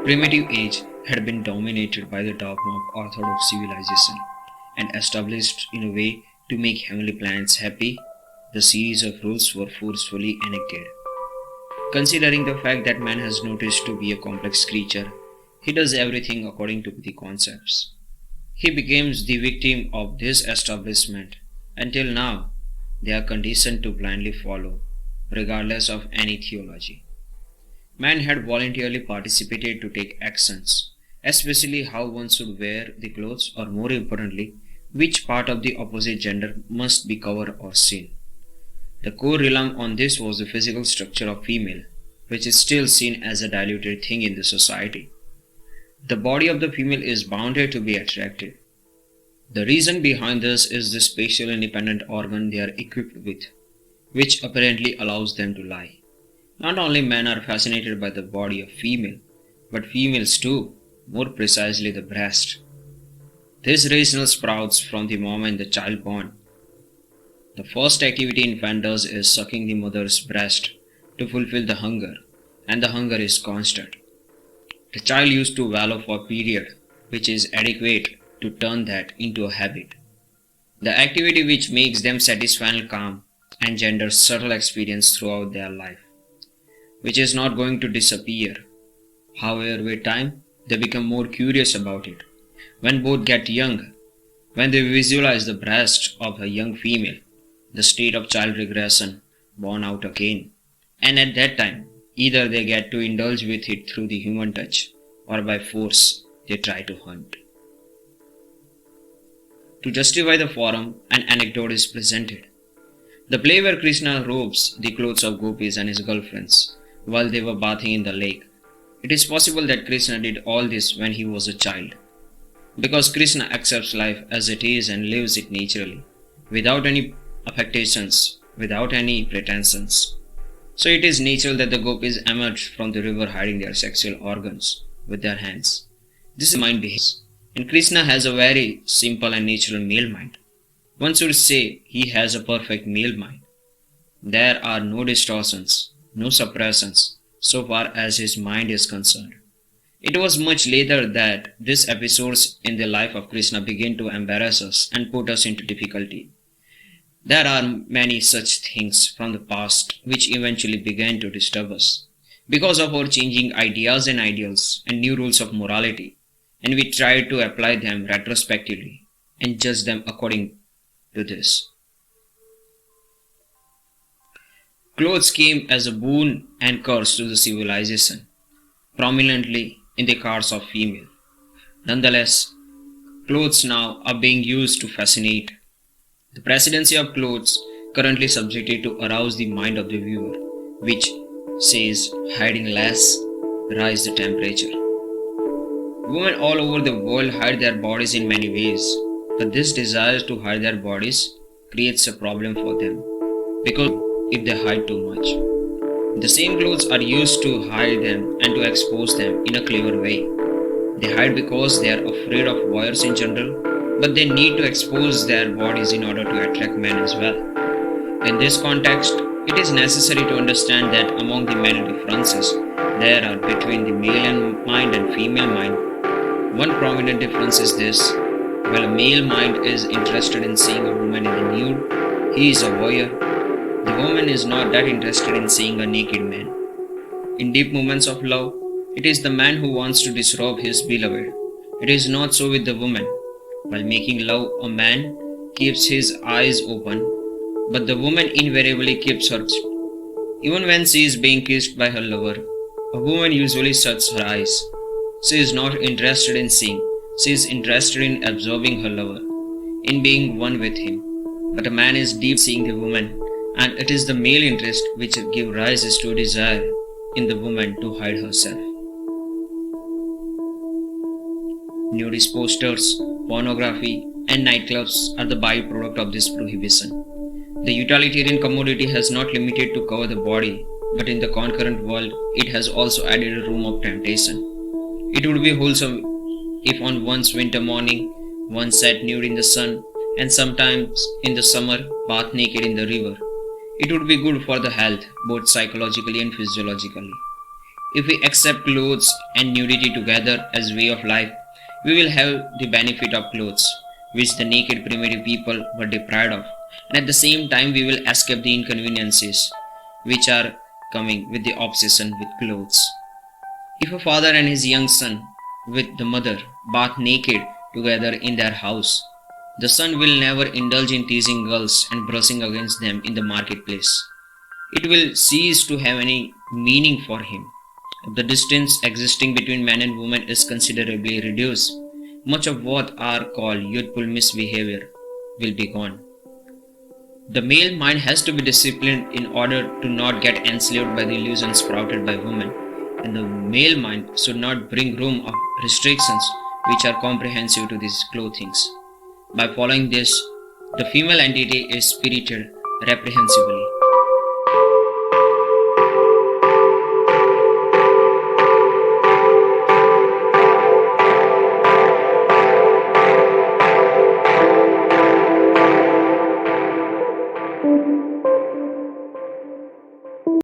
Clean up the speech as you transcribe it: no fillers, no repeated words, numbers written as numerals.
primitive age had been dominated by the dogma of orthodox civilization and established in a way to make heavenly planets happy, the series of rules were forcefully enacted. Considering the fact that man has noticed to be a complex creature, he does everything according to the concepts. He becomes the victim of this establishment. Until now, they are conditioned to blindly follow, regardless of any theology. Man had voluntarily participated to take actions, especially how one should wear the clothes, or more importantly, which part of the opposite gender must be covered or seen. The core realm on this was the physical structure of female, which is still seen as a diluted thing in the society. The body of the female is bounded to be attractive. The reason behind this is the spatial independent organ they are equipped with, which apparently allows them to lie. Not only men are fascinated by the body of female, but females too, more precisely the breast. This rationale sprouts from the moment the child born. The first activity infant does is sucking the mother's breast to fulfill the hunger, and the hunger is constant. The child used to wallow for a period, which is adequate to turn that into a habit. The activity which makes them satisfying, calm, and gender subtle experience throughout their life, which is not going to disappear. However, with time, they become more curious about it. When both get young, when they visualize the breast of a young female, the state of child regression born out again. And at that time, either they get to indulge with it through the human touch, or by force they try to hunt. To justify the form, an anecdote is presented. The play where Krishna robes the clothes of gopis and his girlfriends while they were bathing in the lake. It is possible that Krishna did all this when he was a child, because Krishna accepts life as it is and lives it naturally, without any affectations, without any pretensions. So it is natural that the gopis emerge from the river hiding their sexual organs with their hands. This is mind behaves. And Krishna has a very simple and natural male mind. One should say he has a perfect male mind. There are no distortions, no suppressions, so far as his mind is concerned. It was much later that these episodes in the life of Krishna began to embarrass us and put us into difficulty. There are many such things from the past which eventually began to disturb us because of our changing ideas and ideals and new rules of morality, and we tried to apply them retrospectively and judge them according to this. Clothes came as a boon and curse to the civilization, prominently in the case of female. Nonetheless, clothes now are being used to fascinate. The presidency of clothes currently subjected to arouse the mind of the viewer, which says hiding less, rise the temperature. Women all over the world hide their bodies in many ways, but this desire to hide their bodies creates a problem for them, because if they hide too much, the same clothes are used to hide them and to expose them in a clever way. They hide because they are afraid of voyeurs in general, but they need to expose their bodies in order to attract men as well. In this context, it is necessary to understand that among the many differences there are between the male mind and female mind, one prominent difference is this: while a male mind is interested in seeing a woman in the nude, he is a voyeur. The woman is not that interested in seeing a naked man. In deep moments of love, it is the man who wants to disrobe his beloved. It is not so with the woman. While making love, a man keeps his eyes open, but the woman invariably keeps hers. Even when she is being kissed by her lover, a woman usually shuts her eyes. She is not interested in seeing, she is interested in absorbing her lover, in being one with him. But a man is deep seeing the woman, and it is the male interest which gives rise to desire in the woman to hide herself. Nudist posters, pornography, and nightclubs are the byproduct of this prohibition. The utilitarian commodity has not limited to cover the body, but in the concurrent world, it has also added a room of temptation. It would be wholesome if on one's winter morning, one sat nude in the sun, and sometimes in the summer, bathed naked in the river. It would be good for the health, both psychologically and physiologically. If we accept clothes and nudity together as way of life, we will have the benefit of clothes, which the naked primitive people were deprived of, and at the same time we will escape the inconveniences which are coming with the obsession with clothes. If a father and his young son with the mother bath naked together in their house, the son will never indulge in teasing girls and brushing against them in the marketplace. It will cease to have any meaning for him. If the distance existing between man and woman is considerably reduced, much of what are called youthful misbehavior will be gone. The male mind has to be disciplined in order to not get enslaved by the illusions sprouted by women, and the male mind should not bring room of restrictions which are comprehensive to these clothings. By following this, the female entity is spirited reprehensibly,